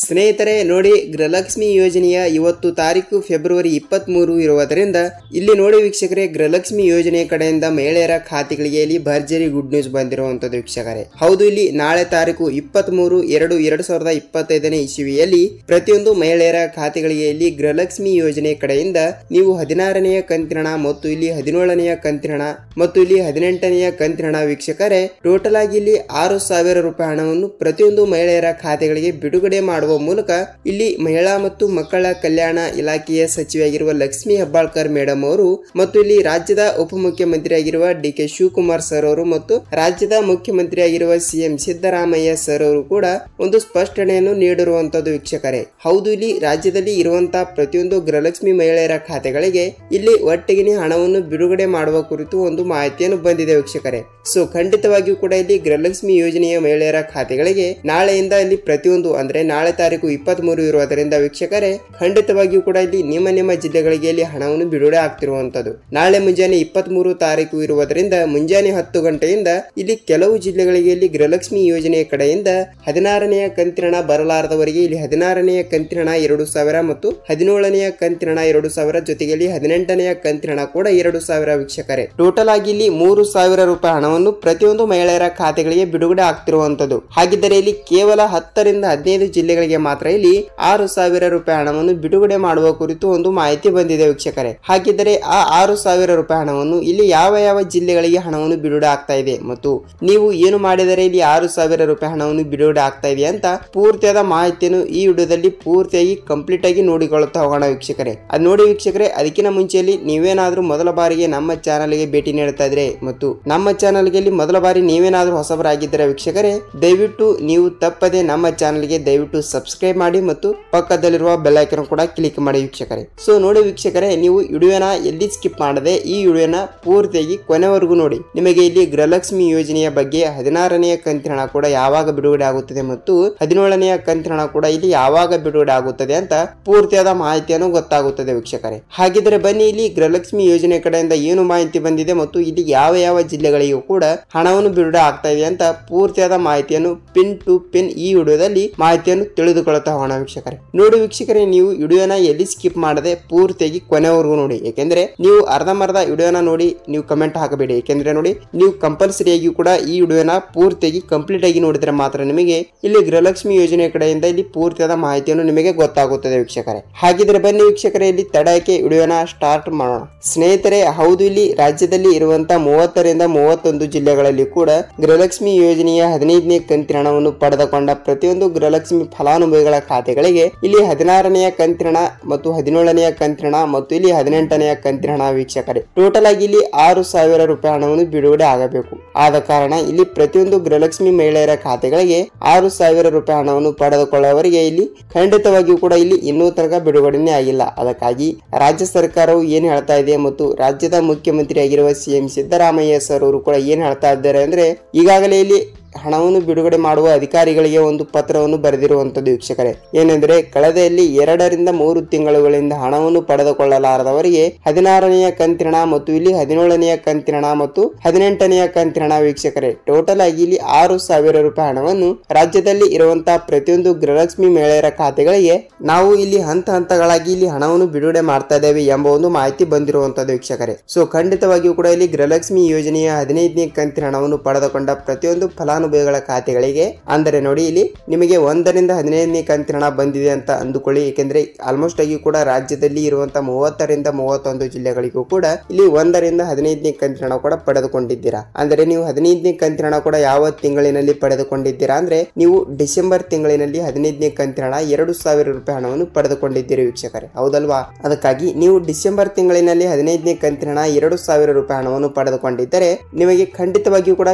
ಸ್ನೇಹಿತರೆ ನೋಡಿ, ಗೃಹಲಕ್ಷ್ಮಿ ಯೋಜನೆಯ ಇವತ್ತು ತಾರೀಕು ಫೆಬ್ರವರಿ 23 ಇರುವುದರಿಂದ ಇಲ್ಲಿ ನೋಡಿ ವೀಕ್ಷಕರೇ, ಗೃಹಲಕ್ಷ್ಮಿ ಯೋಜನೆಯ ಕಡೆಯಿಂದ ಮಹಿಳೆಯರ ಖಾತೆಗಳಿಗೆ ಇಲ್ಲಿ ಭರ್ಜರಿ ಗುಡ್ ನ್ಯೂಸ್ ಬಂದಿರುವಂತದ್ದು ವೀಕ್ಷಕರೇ. ಹೌದು, ಇಲ್ಲಿ ನಾಳೆ ತಾರೀಕು 23/2/2025 ಇಸವಿಯಲ್ಲಿ ಪ್ರತಿಯೊಂದು ಮಹಿಳೆಯರ ಖಾತೆಗಳಿಗೆ ಇಲ್ಲಿ ಗೃಹಲಕ್ಷ್ಮಿ ಯೋಜನೆ ಕಡೆಯಿಂದ ನೀವು 16ನೆಯ ಕಂತಿನ ಹಣ ಮತ್ತು ಇಲ್ಲಿ 17ನೆಯ ಕಂತಿನ ಹಣ ಮತ್ತು ಇಲ್ಲಿ 18ನೆಯ ಕಂತಿನ ಹಣ ವೀಕ್ಷಕರೇ, ಟೋಟಲ್ ಆಗಿ ಇಲ್ಲಿ 6,000 ರೂಪಾಯಿ ಹಣವನ್ನು ಪ್ರತಿಯೊಂದು ಮಹಿಳೆಯರ ಖಾತೆಗಳಿಗೆ ಬಿಡುಗಡೆ ಮಾಡುವ ಮೂಲಕ ಇಲ್ಲಿ ಮಹಿಳಾ ಮತ್ತು ಮಕ್ಕಳ ಕಲ್ಯಾಣ ಇಲಾಖೆಯ ಸಚಿವೆಯಾಗಿರುವ ಲಕ್ಷ್ಮಿ ಹೆಬ್ಬಾಳ್ಕರ್ ಮೇಡಮ್ ಅವರು ಮತ್ತು ಇಲ್ಲಿ ರಾಜ್ಯದ ಉಪಮುಖ್ಯಮಂತ್ರಿಯಾಗಿರುವ ಡಿ.ಕೆ. ಶಿವಕುಮಾರ್ ಸರ್ ಅವರು ಮತ್ತು ರಾಜ್ಯದ ಮುಖ್ಯಮಂತ್ರಿಯಾಗಿರುವ ಸಿಎಂ ಸಿದ್ದರಾಮಯ್ಯ ಸರ್ ಅವರು ಕೂಡ ಒಂದು ಸ್ಪಷ್ಟನೆಯನ್ನು ನೀಡಿರುವಂತದ್ದು ವೀಕ್ಷಕರೇ. ಹೌದು, ಇಲ್ಲಿ ರಾಜ್ಯದಲ್ಲಿ ಇರುವಂತಹ ಪ್ರತಿಯೊಂದು ಗೃಹಲಕ್ಷ್ಮಿ ಮಹಿಳೆಯರ ಖಾತೆಗಳಿಗೆ ಇಲ್ಲಿ ಒಟ್ಟಿಗೆ ಹಣವನ್ನು ಬಿಡುಗಡೆ ಮಾಡುವ ಕುರಿತು ಒಂದು ಮಾಹಿತಿಯನ್ನು ಬಂದಿದೆ ವೀಕ್ಷಕರೇ. ಸೊ ಖಂಡಿತವಾಗಿಯೂ ಕೂಡ ಇಲ್ಲಿ ಗೃಹಲಕ್ಷ್ಮಿ ಯೋಜನೆಯ ಮಹಿಳೆಯರ ಖಾತೆಗಳಿಗೆ ನಾಳೆಯಿಂದ ಇಲ್ಲಿ ಪ್ರತಿಯೊಂದು ಅಂದ್ರೆ ನಾಳೆ ತಾರೀಕು 23 ಇರುವುದರಿಂದ ವೀಕ್ಷಕರೇ, ಖಂಡಿತವಾಗಿಯೂ ಕೂಡ ಇಲ್ಲಿ ನಿಮ್ಮ ಜಿಲ್ಲೆಗಳಿಗೆ ಇಲ್ಲಿ ಹಣವನ್ನು ಬಿಡುಗಡೆ ಆಗ್ತಿರುವಂತದ್ದು. ನಾಳೆ ಮುಂಜಾನೆ 23 ತಾರೀಕು ಇರುವುದರಿಂದ ಮುಂಜಾನೆ 10 ಗಂಟೆಯಿಂದ ಇಲ್ಲಿ ಕೆಲವು ಜಿಲ್ಲೆಗಳಿಗೆ ಇಲ್ಲಿ ಗೃಹಲಕ್ಷ್ಮಿ ಯೋಜನೆಯ ಕಡೆಯಿಂದ 16ನೆಯ ಕಂತಿನ ಹಣ ಬರಲಾರದವರಿಗೆ ಇಲ್ಲಿ 16ನೆಯ ಕಂತಿನ ಹಣ 2,000 ಮತ್ತು 17ನೆಯ ಕಂತಿನ ಹಣ 2,000 ಜೊತೆಗೆ ಇಲ್ಲಿ 18ನೆಯ ಕಂತಿನ ಹಣ ಕೂಡ 2,000 ವೀಕ್ಷಕರೇ. ಟೋಟಲ್ ಆಗಿ ಇಲ್ಲಿ 3,000 ರೂಪಾಯಿ ಹಣವನ್ನು ಪ್ರತಿಯೊಂದು ಮಹಿಳೆಯರ ಖಾತೆಗಳಿಗೆ ಬಿಡುಗಡೆ ಆಗ್ತಿರುವಂತದ್ದು. ಹಾಗಿದ್ದರೆ ಇಲ್ಲಿ ಕೇವಲ 10 ರಿಂದ 15 ಜಿಲ್ಲೆಗಳಿಗೆ ಮಾತ್ರ ಇಲ್ಲಿ 6,000 ರೂಪಾಯಿ ಹಣವನ್ನು ಬಿಡುಗಡೆ ಮಾಡುವ ಕುರಿತು ಒಂದು ಮಾಹಿತಿ ಬಂದಿದೆ ವೀಕ್ಷಕರೇ. ಹಾಗಿದ್ದರೆ ಆ 6,000 ರೂಪಾಯಿ ಹಣವನ್ನು ಇಲ್ಲಿ ಯಾವ ಜಿಲ್ಲೆಗಳಿಗೆ ಹಣವನ್ನು ಬಿಡುಗಡೆ ಆಗ್ತಾ ಇದೆ ಮತ್ತು ನೀವು ಏನು ಮಾಡಿದರೆ ಇಲ್ಲಿ 6,000 ರೂಪಾಯಿ ಹಣವನ್ನು ಬಿಡುಗಡೆ ಆಗ್ತಾ ಇದೆ ಅಂತ ಪೂರ್ತಿಯಾದ ಮಾಹಿತಿಯನ್ನು ಈ ವಿಡಿಯೋದಲ್ಲಿ ಪೂರ್ತಿಯಾಗಿ ಕಂಪ್ಲೀಟ್ ಆಗಿ ನೋಡಿಕೊಳ್ಳುತ್ತಾ ಹೋಗೋಣ ವೀಕ್ಷಕರೇ. ಅದು ನೋಡಿ ವೀಕ್ಷಕರೇ, ಅದಕ್ಕಿಂತ ಮುಂಚೆಯಲ್ಲಿ ನೀವೇನಾದ್ರೂ ಮೊದಲ ಬಾರಿಗೆ ನಮ್ಮ ಚಾನಲ್ಗೆ ಭೇಟಿ ನೀಡ್ತಾ ಇದ್ರೆ ಮತ್ತು ನಮ್ಮ ಚಾನಲ್ಗೆ ಮೊದಲ ಬಾರಿ ನೀವೇನಾದ್ರೂ ಹೊಸಬರಾಗಿದ್ದರೆ ವೀಕ್ಷಕರೇ, ದಯವಿಟ್ಟು ನೀವು ತಪ್ಪದೆ ನಮ್ಮ ಚಾನಲ್ಗೆ ದಯವಿಟ್ಟು ಸಬ್ಸ್ಕ್ರೈಬ್ ಮಾಡಿ ಮತ್ತು ಪಕ್ಕದಲ್ಲಿರುವ ಬೆಲ್ ಐಕಾನ್ ಕೂಡ ಕ್ಲಿಕ್ ಮಾಡಿ ವೀಕ್ಷಕರೇ. ಸೊ ನೋಡಿ ವೀಕ್ಷಕರೇ, ನೀವು ವಿಡಿಯೋನ ಎಲ್ಲಿ ಸ್ಕಿಪ್ ಮಾಡದೆ ಈ ವಿಡಿಯೋನ ಪೂರ್ತಿಯಾಗಿ ಕೊನೆವರೆಗೂ ನೋಡಿ. ನಿಮಗೆ ಇಲ್ಲಿ ಗೃಹಲಕ್ಷ್ಮಿ ಯೋಜನೆಯ ಬಗ್ಗೆ 16ನೆಯ ಕಂತಿನ ಹಣ ಕೂಡ ಯಾವಾಗ ಬಿಡುಗಡೆ ಆಗುತ್ತದೆ ಮತ್ತು 17ನೆಯ ಕಂತಿನ ಹಣ ಕೂಡ ಇಲ್ಲಿ ಯಾವಾಗ ಬಿಡುಗಡೆ ಆಗುತ್ತದೆ ಅಂತ ಪೂರ್ತಿಯಾದ ಮಾಹಿತಿಯನ್ನು ಗೊತ್ತಾಗುತ್ತದೆ ವೀಕ್ಷಕರೇ. ಹಾಗಿದ್ರೆ ಬನ್ನಿ, ಇಲ್ಲಿ ಗೃಹಲಕ್ಷ್ಮಿ ಯೋಜನೆ ಕಡೆಯಿಂದ ಏನು ಮಾಹಿತಿ ಬಂದಿದೆ ಮತ್ತು ಇಲ್ಲಿ ಯಾವ ಜಿಲ್ಲೆಗಳಿಗೂ ಕೂಡ ಹಣವನ್ನು ಬಿಡುಗಡೆ ಆಗ್ತಾ ಇದೆ ಅಂತ ಪೂರ್ತಿಯಾದ ಮಾಹಿತಿಯನ್ನು ಪಿನ್ ಟು ಪಿನ್ ಈ ವಿಡಿಯೋದಲ್ಲಿ ಮಾಹಿತಿಯನ್ನು ತಿಳಿದುಕೊಳ್ಳುತ್ತಾ ಹೋಗೋಣ ವೀಕ್ಷಕರೇ. ನೋಡಿ ವೀಕ್ಷಕರೇ, ನೀವು ವಿಡಿಯೋನ ಎಲ್ಲಿ ಸ್ಕಿಪ್ ಮಾಡದೆ ಪೂರ್ತಿಯಾಗಿ ಕೊನೆವರೆಗೂ ನೋಡಿ. ಯಾಕೆಂದ್ರೆ ನೀವು ಅರ್ಧಂಬರ್ಧ ವಿಡಿಯೋನ ನೋಡಿ ನೀವು ಕಮೆಂಟ್ ಹಾಕಬೇಡಿ. ಯಾಕೆಂದ್ರೆ ನೋಡಿ, ನೀವು ಕಂಪಲ್ಸರಿಯಾಗಿ ಕೂಡ ಈ ವಿಡಿಯೋನ ಪೂರ್ತಿಯಾಗಿ ಕಂಪ್ಲೀಟ್ ಆಗಿ ನೋಡಿದ್ರೆ ಮಾತ್ರ ನಿಮಗೆ ಇಲ್ಲಿ ಗೃಹಲಕ್ಷ್ಮಿ ಯೋಜನೆ ಕಡೆಯಿಂದ ಇಲ್ಲಿ ಪೂರ್ತಿಯಾದ ಮಾಹಿತಿಯನ್ನು ನಿಮಗೆ ಗೊತ್ತಾಗುತ್ತದೆ ವೀಕ್ಷಕರೇ. ಹಾಗಿದ್ರೆ ಬನ್ನಿ ವೀಕ್ಷಕರೇ, ಇಲ್ಲಿ ತಡಕ್ಕೆ ವಿಡಿಯೋನ ಸ್ಟಾರ್ಟ್ ಮಾಡೋಣ. ಸ್ನೇಹಿತರೆ, ಹೌದು, ಇಲ್ಲಿ ರಾಜ್ಯದಲ್ಲಿ ಇರುವಂತಹ 30 ರಿಂದ 31 ಜಿಲ್ಲೆಗಳಲ್ಲಿ ಕೂಡ ಗೃಹಲಕ್ಷ್ಮಿ ಯೋಜನೆಯ 15ನೇ ಕಂತಿನ ಹಣವನ್ನು ಪಡೆದುಕೊಂಡ ಪ್ರತಿಯೊಂದು ಗೃಹಲಕ್ಷ್ಮಿ ಫಲಾನುಭವಿಗಳ ಖಾತೆಗಳಿಗೆ ಇಲ್ಲಿ 16ನೆಯ ಕಂತಿನ ಹಣ ಮತ್ತು 17ನೆಯ ಕಂತಿನ ಹಣ ಮತ್ತು ಇಲ್ಲಿ 18ನೆಯ ಕಂತಿನ ಹಣ ವೀಕ್ಷಕರೇ, ಟೋಟಲ್ ಆಗಿ ಇಲ್ಲಿ 6,000 ರೂಪಾಯಿ ಹಣವನ್ನು ಬಿಡುಗಡೆ ಆಗಬೇಕು. ಆದ ಕಾರಣ ಇಲ್ಲಿ ಪ್ರತಿಯೊಂದು ಗೃಹಲಕ್ಷ್ಮಿ ಮಹಿಳೆಯರ ಖಾತೆಗಳಿಗೆ 6,000 ರೂಪಾಯಿ ಹಣವನ್ನು ಪಡೆದುಕೊಳ್ಳುವವರಿಗೆ ಇಲ್ಲಿ ಖಂಡಿತವಾಗಿಯೂ ಕೂಡ ಇಲ್ಲಿ ಇನ್ನೂ ತನಕ ಬಿಡುಗಡೆನೇ ಆಗಿಲ್ಲ. ಅದಕ್ಕಾಗಿ ರಾಜ್ಯ ಸರ್ಕಾರವು ಏನ್ ಹೇಳ್ತಾ ಇದೆ ಮತ್ತು ರಾಜ್ಯದ ಮುಖ್ಯಮಂತ್ರಿ ಆಗಿರುವ ಸಿಎಂ ಸಿದ್ದರಾಮಯ್ಯ ಸರ್ ಅವರು ಕೂಡ ಏನ್ ಹೇಳ್ತಾ ಇದ್ದಾರೆ ಅಂದ್ರೆ, ಈಗಾಗಲೇ ಇಲ್ಲಿ ಹಣವನ್ನು ಬಿಡುಗಡೆ ಮಾಡುವ ಅಧಿಕಾರಿಗಳಿಗೆ ಒಂದು ಪತ್ರವನ್ನು ಬರೆದಿರುವಂತದ್ದು ವೀಕ್ಷಕರೇ. ಏನೆಂದರೆ, ಕಳೆದಲ್ಲಿ 2 ರಿಂದ 3 ತಿಂಗಳುಗಳಿಂದ ಹಣವನ್ನು ಪಡೆದುಕೊಳ್ಳಲಾರದವರಿಗೆ 16ನೆಯ ಕಂತಿನ ಹಣ ಮತ್ತು ಇಲ್ಲಿ 17ನೆಯ ಕಂತಿನ ಹಣ ಮತ್ತು 18ನೆಯ ಕಂತಿನ ಹಣ ವೀಕ್ಷಕರೇ, ಟೋಟಲ್ ಆಗಿ ಇಲ್ಲಿ 6,000 ರೂಪಾಯಿ ಹಣವನ್ನು ರಾಜ್ಯದಲ್ಲಿ ಇರುವಂತಹ ಪ್ರತಿಯೊಂದು ಗೃಹಲಕ್ಷ್ಮಿ ಮಹಿಳೆಯರ ಖಾತೆಗಳಿಗೆ ನಾವು ಇಲ್ಲಿ ಹಂತಗಳಾಗಿ ಇಲ್ಲಿ ಹಣವನ್ನು ಬಿಡುಗಡೆ ಮಾಡ್ತಾ ಇದ್ದೇವೆ ಎಂಬ ಒಂದು ಮಾಹಿತಿ ಬಂದಿರುವಂತದ್ದು ವೀಕ್ಷಕರೇ. ಸೊ ಖಂಡಿತವಾಗಿಯೂ ಕೂಡ ಇಲ್ಲಿ ಗೃಹಲಕ್ಷ್ಮಿ ಯೋಜನೆಯ 15ನೇ ಕಂತಿನ ಹಣವನ್ನು ಪಡೆದುಕೊಂಡ ಪ್ರತಿಯೊಂದು ಫಲಾನುಭವಿಗಳ ಖಾತೆಗಳಿಗೆ ಅಂದರೆ ನೋಡಿ, ಇಲ್ಲಿ ನಿಮಗೆ 1 ರಿಂದ 15ನೇ ಕಂತಿನ ಹಣ ಬಂದಿದೆ ಅಂತ ಅಂದುಕೊಳ್ಳಿ. ಏಕೆಂದ್ರೆ ಆಲ್ಮೋಸ್ಟ್ ಆಗಿ ಕೂಡ ರಾಜ್ಯದಲ್ಲಿ ಇರುವಂತಹ 30 ರಿಂದ 31 ಜಿಲ್ಲೆಗಳಿಗೂ ಕೂಡ ಇಲ್ಲಿ 1 ರಿಂದ 15ನೇ ಕಂತಿನ ಹಣ ಕೂಡ ಪಡೆದುಕೊಂಡಿದ್ದೀರಾ. ಅಂದ್ರೆ ನೀವು 15ನೇ ಕಂತಿನ ಹಣ ಕೂಡ ಯಾವ ತಿಂಗಳಿನಲ್ಲಿ ಪಡೆದುಕೊಂಡಿದ್ದೀರಾ ಅಂದ್ರೆ, ನೀವು ಡಿಸೆಂಬರ್ ತಿಂಗಳಿನಲ್ಲಿ 15ನೇ ಕಂತಿನ ಹಣ 2,000 ರೂಪಾಯಿ ಹಣವನ್ನು ಪಡೆದುಕೊಂಡಿದ್ದೀರಿ ವೀಕ್ಷಕರೇ, ಹೌದಲ್ವಾ? ಅದಕ್ಕಾಗಿ ನೀವು ಡಿಸೆಂಬರ್ ತಿಂಗಳಿನಲ್ಲಿ 15ನೇ ಕಂತಿನ ಹಣ 2,000 ರೂಪಾಯಿ ಹಣವನ್ನು ಪಡೆದುಕೊಂಡಿದ್ದರೆ ನಿಮಗೆ ಖಂಡಿತವಾಗಿಯೂ ಕೂಡ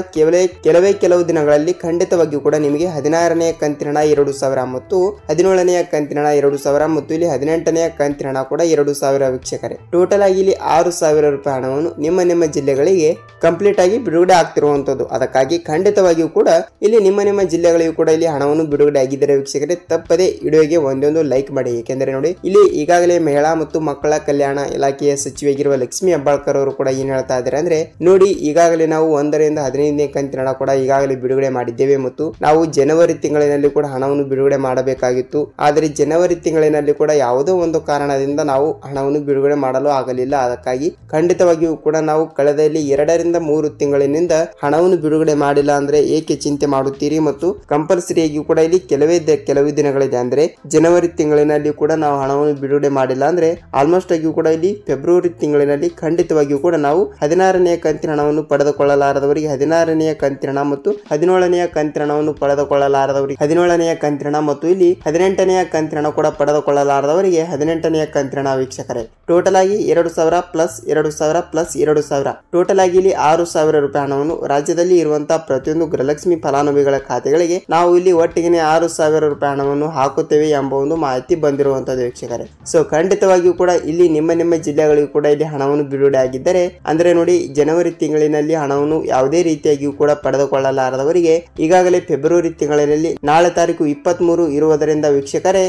ಕೆಲವು ದಿನಗಳಲ್ಲಿ ಖಂಡಿತವಾಗಿಯೂ ಕೂಡ ನಿಮಗೆ 16ನೆಯ ಕಂತಿನ ಹಣ 2,000 ಮತ್ತು 17ನೆಯ ಕಂತಿನ ಹಣ 2,000 ಮತ್ತು ಇಲ್ಲಿ 18ನೆಯ ಕಂತಿನ ಹಣ ಕೂಡ 2,000 ವೀಕ್ಷಕರೇ, ಟೋಟಲ್ ಆಗಿ ಇಲ್ಲಿ 6,000 ರೂಪಾಯಿ ಹಣವನ್ನು ನಿಮ್ಮ ಜಿಲ್ಲೆಗಳಿಗೆ ಕಂಪ್ಲೀಟ್ ಆಗಿ ಬಿಡುಗಡೆ ಆಗ್ತಿರುವಂತದ್ದು. ಅದಕ್ಕಾಗಿ ಖಂಡಿತವಾಗಿಯೂ ಕೂಡ ಇಲ್ಲಿ ನಿಮ್ಮ ಜಿಲ್ಲೆಗಳಿಗೂ ಕೂಡ ಇಲ್ಲಿ ಹಣವನ್ನು ಬಿಡುಗಡೆ ಆಗಿದ್ದರೆ ವೀಕ್ಷಕರೇ, ತಪ್ಪದೆ ವಿಡಿಯೋಗೆ ಒಂದೊಂದು ಲೈಕ್ ಮಾಡಿ. ಯಾಕೆಂದ್ರೆ ನೋಡಿ, ಇಲ್ಲಿ ಈಗಾಗಲೇ ಮಹಿಳಾ ಮತ್ತು ಮಕ್ಕಳ ಕಲ್ಯಾಣ ಇಲಾಖೆಯ ಸಚಿವೆಯಾಗಿರುವ ಲಕ್ಷ್ಮಿ ಹೆಬ್ಬಾಳ್ಕರ್ ಅವರು ಕೂಡ ಏನ್ ಹೇಳ್ತಾ ಇದ್ದಾರೆ ಅಂದ್ರೆ, ನೋಡಿ ಈಗಾಗಲೇ ನಾವು 1 ರಿಂದ 15ನೇ ಕಂತಿನ ಹಣ ಕೂಡ ಈಗಾಗಲೇ ಬಿಡುಗಡೆ ಮಾಡಿದ್ದೇವೆ ಮತ್ತು ನಾವು ಜನವರಿ ತಿಂಗಳಿನಲ್ಲಿ ಕೂಡ ಹಣವನ್ನು ಬಿಡುಗಡೆ ಮಾಡಬೇಕಾಗಿತ್ತು. ಆದರೆ ಜನವರಿ ತಿಂಗಳಿನಲ್ಲಿ ಕೂಡ ಯಾವುದೋ ಒಂದು ಕಾರಣದಿಂದ ನಾವು ಹಣವನ್ನು ಬಿಡುಗಡೆ ಮಾಡಲು ಆಗಲಿಲ್ಲ. ಅದಕ್ಕಾಗಿ ಖಂಡಿತವಾಗಿಯೂ ಕೂಡ ನಾವು ಕಳೆದಲ್ಲಿ 2 ರಿಂದ 3 ತಿಂಗಳಿನಿಂದ ಹಣವನ್ನು ಬಿಡುಗಡೆ ಮಾಡಿಲ್ಲ ಅಂದ್ರೆ ಏಕೆ ಚಿಂತೆ ಮಾಡುತ್ತೀರಿ ಮತ್ತು ಕಂಪಲ್ಸರಿಯಾಗಿ ಕೂಡ ಇಲ್ಲಿ ಕೆಲವೇ ದಿನಗಳಿದೆ. ಅಂದ್ರೆ ಜನವರಿ ತಿಂಗಳಿನಲ್ಲಿ ಕೂಡ ನಾವು ಹಣವನ್ನು ಬಿಡುಗಡೆ ಮಾಡಿಲ್ಲ ಅಂದ್ರೆ ಆಲ್ಮೋಸ್ಟ್ ಆಗಿಯೂ ಕೂಡ ಇಲ್ಲಿ ಫೆಬ್ರವರಿ ತಿಂಗಳಿನಲ್ಲಿ ಖಂಡಿತವಾಗಿಯೂ ಕೂಡ ನಾವು 16ನೇ ಕಂತಿನ ಹಣವನ್ನು ಪಡೆದುಕೊಳ್ಳಲಾರದವರಿಗೆ 16ನೇ ಕಂತಿನ ಹಣ ಮತ್ತು 17ನೇ ಕಂತಿನ ಹಣವನ್ನು ಪಡೆದುಕೊಳ್ಳಲಾರದವರಿಗೆ 17ನೇ ಕಂತಿನ ಹಣ ಮತ್ತು ಇಲ್ಲಿ 18ನೇ ಕಂತಿನ ಹಣ ಕೂಡ ಪಡೆದುಕೊಳ್ಳಲಾರದವರಿಗೆ 18ನೇ ಕಂತಿನ ಹಣ ವೀಕ್ಷಕರೇ ಟೋಟಲ್ ಆಗಿ 2,000 ಪ್ಲಸ್ 2,000 ಪ್ಲಸ್ 2,000 ಟೋಟಲ್ ಆಗಿ ಇಲ್ಲಿ 6,000 ರೂಪಾಯಿ ಹಣವನ್ನು ರಾಜ್ಯದಲ್ಲಿ ಇರುವಂತಹ ಪ್ರತಿಯೊಂದು ಗೃಹಲಕ್ಷ್ಮಿ ಫಲಾನುಭವಿಗಳ ಖಾತೆಗಳಿಗೆ ನಾವು ಇಲ್ಲಿ ಒಟ್ಟಿಗೆ 6,000 ರೂಪಾಯಿ ಹಣವನ್ನು ಹಾಕುತ್ತೇವೆ ಎಂಬ ಒಂದು ಮಾಹಿತಿ ಬಂದಿರುವಂತದ್ದು ವೀಕ್ಷಕರೇ. ಸೊ ಖಂಡಿತವಾಗಿಯೂ ಕೂಡ ಇಲ್ಲಿ ನಿಮ್ಮ ಜಿಲ್ಲೆಗಳಿಗೂ ಕೂಡ ಇಲ್ಲಿ ಹಣವನ್ನು ಬಿಡುಗಡೆ ಆಗಿದ್ದರೆ ಅಂದ್ರೆ ನೋಡಿ ಜನವರಿ ತಿಂಗಳಿನಲ್ಲಿ ಹಣವನ್ನು ಯಾವುದೇ ರೀತಿಯಾಗಿಯೂ ಕೂಡ ಪಡೆದುಕೊಳ್ಳಲಾರದವರಿಗೆ ಈಗಾಗಲೇ ಫೆಬ್ರವರಿ ತಿಂಗಳಿನಲ್ಲಿ ನಾಳೆ ತಾರೀಕು 23 ಇರುವುದರಿಂದ ವೀಕ್ಷಕರೇ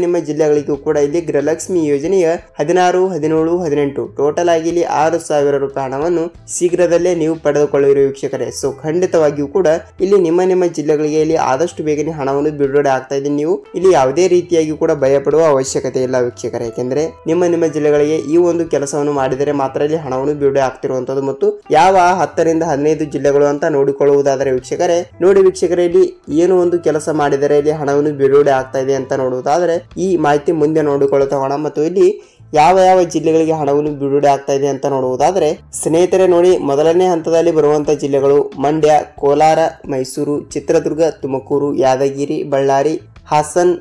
ನಿಮ್ಮ ಜಿಲ್ಲೆಗಳಿಗೂ ಕೂಡ ಇಲ್ಲಿ ಗೃಹಲಕ್ಷ್ಮಿ ಯೋಜನೆಯ 16, 17, 18 ಟೋಟಲ್ ಆಗಿ ಇಲ್ಲಿ 6,000 ರೂಪಾಯಿ ಹಣವನ್ನು ಶೀಘ್ರದಲ್ಲೇ ನೀವು ಪಡೆದುಕೊಳ್ಳುವಿರಿ ವೀಕ್ಷಕರೇ. ಸೊ ಖಂಡಿತವಾಗಿಯೂ ಕೂಡ ಇಲ್ಲಿ ನಿಮ್ಮ ಜಿಲ್ಲೆಗಳಿಗೆ ಇಲ್ಲಿ ಆದಷ್ಟು ಬೇಗನೆ ಹಣವನ್ನು ಬಿಡುಗಡೆ ಆಗ್ತಾ ಇದೆ. ನೀವು ಇಲ್ಲಿ ಯಾವುದೇ ರೀತಿಯಾಗಿ ಕೂಡ ಭಯಪಡುವ ಅವಶ್ಯಕತೆ ಇಲ್ಲ ವೀಕ್ಷಕರೇ. ಯಾಕೆಂದ್ರೆ ನಿಮ್ಮ ಜಿಲ್ಲೆಗಳಿಗೆ ಈ ಒಂದು ಕೆಲಸವನ್ನು ಮಾಡಿದರೆ ಮಾತ್ರ ಇಲ್ಲಿ ಹಣವನ್ನು ಬಿಡುಗಡೆ ಆಗ್ತಿರುವಂತದ್ದು ಮತ್ತು ಯಾವ 10 ರಿಂದ 15 ಜಿಲ್ಲೆಗಳು ಅಂತ ನೋಡಿಕೊಳ್ಳುವುದಾದರೆ ವೀಕ್ಷಕರೇ ನೋಡಿ ವೀಕ್ಷಕರೇ ಇಲ್ಲಿ ಏನು ಒಂದು ಕೆಲಸ ಮಾಡಿದರೆ ಇಲ್ಲಿ ಹಣವನ್ನು ಬಿಡುಗಡೆ ಆಗ್ತಾ ಇದೆ ಅಂತ ನೋಡುವುದಾದರೆ ಈ ಮಾಹಿತಿ ಮುಂದೆ ನೋಡಿಕೊಳ್ಳುತ್ತೋಣ ಮತ್ತು ಇಲ್ಲಿ ಯಾವ ಜಿಲ್ಲೆಗಳಿಗೆ ಹಣವನ್ನು ಬಿಡುಗಡೆ ಆಗ್ತಾ ಇದೆ ಅಂತ ನೋಡುವುದಾದರೆ ಸ್ನೇಹಿತರೆ ನೋಡಿ ಮೊದಲನೇ ಹಂತದಲ್ಲಿ ಬರುವಂತಹ ಜಿಲ್ಲೆಗಳು ಮಂಡ್ಯ, ಕೋಲಾರ, ಮೈಸೂರು, ಚಿತ್ರದುರ್ಗ, ತುಮಕೂರು, ಯಾದಗಿರಿ, ಬಳ್ಳಾರಿ, ಹಾಸನ್,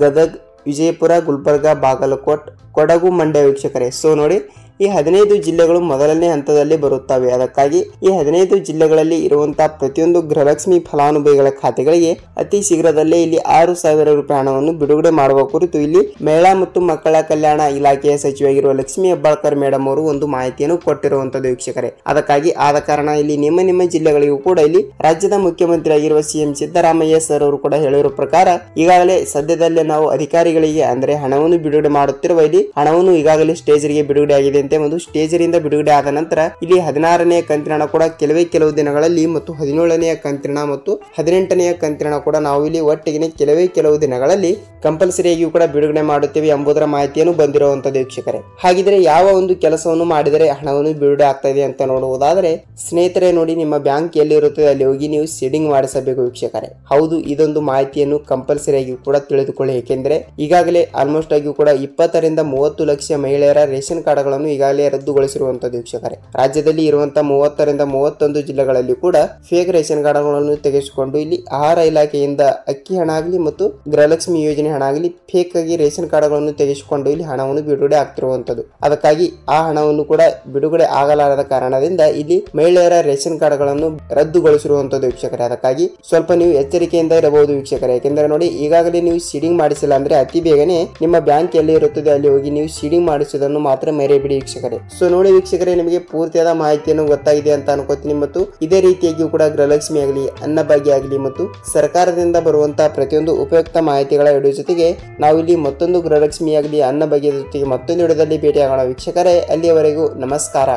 ಗದಗ್, ವಿಜಯಪುರ, ಗುಲ್ಬರ್ಗ, ಬಾಗಲಕೋಟ್, ಕೊಡಗು, ಮಂಡ್ಯ ವೀಕ್ಷಕರೇ. ಸೊ ನೋಡಿ ಈ 15 ಜಿಲ್ಲೆಗಳು ಮೊದಲನೇ ಹಂತದಲ್ಲಿ ಬರುತ್ತವೆ. ಅದಕ್ಕಾಗಿ ಈ 15 ಜಿಲ್ಲೆಗಳಲ್ಲಿ ಇರುವಂತಹ ಪ್ರತಿಯೊಂದು ಗೃಹಲಕ್ಷ್ಮಿ ಫಲಾನುಭವಿಗಳ ಖಾತೆಗಳಿಗೆ ಅತಿ ಶೀಘ್ರದಲ್ಲೇ ಇಲ್ಲಿ 6,000 ರೂಪಾಯಿ ಹಣವನ್ನು ಬಿಡುಗಡೆ ಮಾಡುವ ಕುರಿತು ಇಲ್ಲಿ ಮಹಿಳಾ ಮತ್ತು ಮಕ್ಕಳ ಕಲ್ಯಾಣ ಇಲಾಖೆಯ ಸಚಿವರಾಗಿರುವ ಲಕ್ಷ್ಮೀ ಹೆಬ್ಬಾಳ್ಕರ್ ಮೇಡಮ್ ಅವರು ಒಂದು ಮಾಹಿತಿಯನ್ನು ಕೊಟ್ಟಿರುವಂತದ್ದು ವೀಕ್ಷಕರೇ. ಅದಕ್ಕಾಗಿ ಆದ ಕಾರಣ ಇಲ್ಲಿ ನಿಮ್ಮ ಜಿಲ್ಲೆಗಳಿಗೂ ಕೂಡ ಇಲ್ಲಿ ರಾಜ್ಯದ ಮುಖ್ಯಮಂತ್ರಿ ಆಗಿರುವ ಸಿಎಂ ಸಿದ್ದರಾಮಯ್ಯ ಸರ್ ಅವರು ಕೂಡ ಹೇಳಿರುವ ಪ್ರಕಾರ ಈಗಾಗಲೇ ಸದ್ಯದಲ್ಲೇ ನಾವು ಅಧಿಕಾರಿಗಳಿಗೆ ಅಂದ್ರೆ ಹಣವನ್ನು ಬಿಡುಗಡೆ ಮಾಡುತ್ತಿರುವ ಇಲ್ಲಿ ಹಣವನ್ನು ಈಗಾಗಲೇ ಸ್ಟೇಜರಿಗೆ ಬಿಡುಗಡೆ ಆಗಿದೆ ಒಂದು ಸ್ಟೇಜರಿಂದ ಬಿಡುಗಡೆ ಆದ ನಂತರ ಇಲ್ಲಿ 16ನೇ ಕಂತಿನ ಹಣ ಕೂಡ ಕೆಲವು ದಿನಗಳಲ್ಲಿ ಮತ್ತು 17ನೇ ಕಂತಿನ ಮತ್ತು 18ನೇ ಕಂತಿನ ಕೂಡ ನಾವು ಇಲ್ಲಿ ಒಟ್ಟಿಗೆ ಕೆಲವು ದಿನಗಳಲ್ಲಿ ಕಂಪಲ್ಸರಿಯಾಗಿಯೂ ಕೂಡ ಬಿಡುಗಡೆ ಮಾಡುತ್ತೇವೆ ಎಂಬುದರ ಮಾಹಿತಿಯನ್ನು ಬಂದಿರುವಂತದ್ದು ವೀಕ್ಷಕರೇ. ಹಾಗಿದ್ರೆ ಯಾವ ಒಂದು ಕೆಲಸವನ್ನು ಮಾಡಿದರೆ ಹಣವನ್ನು ಬಿಡುಗಡೆ ಆಗ್ತಾ ಇದೆ ಅಂತ ನೋಡುವುದಾದರೆ ಸ್ನೇಹಿತರೆ ನೋಡಿ ನಿಮ್ಮ ಬ್ಯಾಂಕ್ ಎಲ್ಲಿ ಇರುತ್ತದೆ ಅಲ್ಲಿ ಹೋಗಿ ನೀವು ಸೀಡಿಂಗ್ ಮಾಡಿಸಬೇಕು ವೀಕ್ಷಕರೇ. ಹೌದು ಇದೊಂದು ಮಾಹಿತಿಯನ್ನು ಕಂಪಲ್ಸರಿಯಾಗಿಯೂ ಕೂಡ ತಿಳಿದುಕೊಳ್ಳಿ. ಏಕೆಂದ್ರೆ ಈಗಾಗಲೇ ಆಲ್ಮೋಸ್ಟ್ ಆಗಿಯೂ ಕೂಡ 20 ರಿಂದ 30 ಲಕ್ಷ ಮಹಿಳೆಯರ ರೇಷನ್ ಕಾರ್ಡ್ಗಳನ್ನು ಈಗಾಗಲೇ ರದ್ದುಗೊಳಿಸಿರುವಂತದ್ದು ವೀಕ್ಷಕರೇ. ರಾಜ್ಯದಲ್ಲಿ ಇರುವಂತಹ 30 ರಿಂದ 31 ಜಿಲ್ಲೆಗಳಲ್ಲಿ ಕೂಡ ಫೇಕ್ ರೇಷನ್ ಕಾರ್ಡ್ಗಳನ್ನು ತೆಗೆಸಿಕೊಂಡು ಇಲ್ಲಿ ಆಹಾರ ಇಲಾಖೆಯಿಂದ ಅಕ್ಕಿ ಹಣ ಆಗಲಿ ಮತ್ತು ಗೃಹಲಕ್ಷ್ಮಿ ಯೋಜನೆ ಹಣ ಆಗಲಿ ಫೇಕ್ ಆಗಿ ರೇಷನ್ ಕಾರ್ಡ್ಗಳನ್ನು ತೆಗೆಸಿಕೊಂಡು ಇಲ್ಲಿ ಹಣವನ್ನು ಬಿಡುಗಡೆ ಆಗ್ತಿರುವಂತದ್ದು. ಅದಕ್ಕಾಗಿ ಆ ಹಣವನ್ನು ಕೂಡ ಬಿಡುಗಡೆ ಆಗಲಾರದ ಕಾರಣದಿಂದ ಇಲ್ಲಿ ಮಹಿಳೆಯರ ರೇಷನ್ ಕಾರ್ಡ್ಗಳನ್ನು ರದ್ದುಗೊಳಿಸಿರುವಂತದ್ದು ವೀಕ್ಷಕರೇ. ಅದಕ್ಕಾಗಿ ಸ್ವಲ್ಪ ನೀವು ಎಚ್ಚರಿಕೆಯಿಂದ ಇರಬಹುದು ವೀಕ್ಷಕರೇ. ಯಾಕೆಂದ್ರೆ ನೋಡಿ ಈಗಾಗಲೇ ನೀವು ಸೀಡಿಂಗ್ ಮಾಡಿಸಿಲ್ಲ ಅಂದ್ರೆ ಅತಿ ಬೇಗನೆ ನಿಮ್ಮ ಬ್ಯಾಂಕ್ ಎಲ್ಲಿ ಇರುತ್ತದೆ ಅಲ್ಲಿ ಹೋಗಿ ನೀವು ಸೀಡಿಂಗ್ ಮಾಡಿಸುವುದನ್ನು ಮಾತ್ರ ಮರೆಯಬೇಡಿ ವೀಕ್ಷಕರೇ. ಸೊ ನೋಡಿ ವೀಕ್ಷಕರೇ ನಿಮಗೆ ಪೂರ್ತಿಯಾದ ಮಾಹಿತಿಯನ್ನು ಗೊತ್ತಾಗಿದೆ ಅಂತ ಅನ್ಕೋತೀನಿ ಮತ್ತು ಇದೇ ರೀತಿಯಾಗಿ ಕೂಡ ಗೃಹಲಕ್ಷ್ಮಿ ಆಗಲಿ ಅನ್ನಭಾಗ್ಯ ಆಗಲಿ ಮತ್ತು ಸರ್ಕಾರದಿಂದ ಬರುವಂತಹ ಪ್ರತಿಯೊಂದು ಉಪಯುಕ್ತ ಮಾಹಿತಿಗಳ ವಿಡಿಯೋ ಜೊತೆಗೆ ನಾವು ಇಲ್ಲಿ ಮತ್ತೊಂದು ಗೃಹಲಕ್ಷ್ಮಿ ಆಗಲಿ ಅನ್ನಭಾಗ್ಯದ ಜೊತೆಗೆ ಮತ್ತೊಂದು ವಿಡಿಯೋದಲ್ಲಿ ಭೇಟಿಯಾಗೋಣ ವೀಕ್ಷಕರೇ. ಅಲ್ಲಿಯವರೆಗೂ ನಮಸ್ಕಾರ.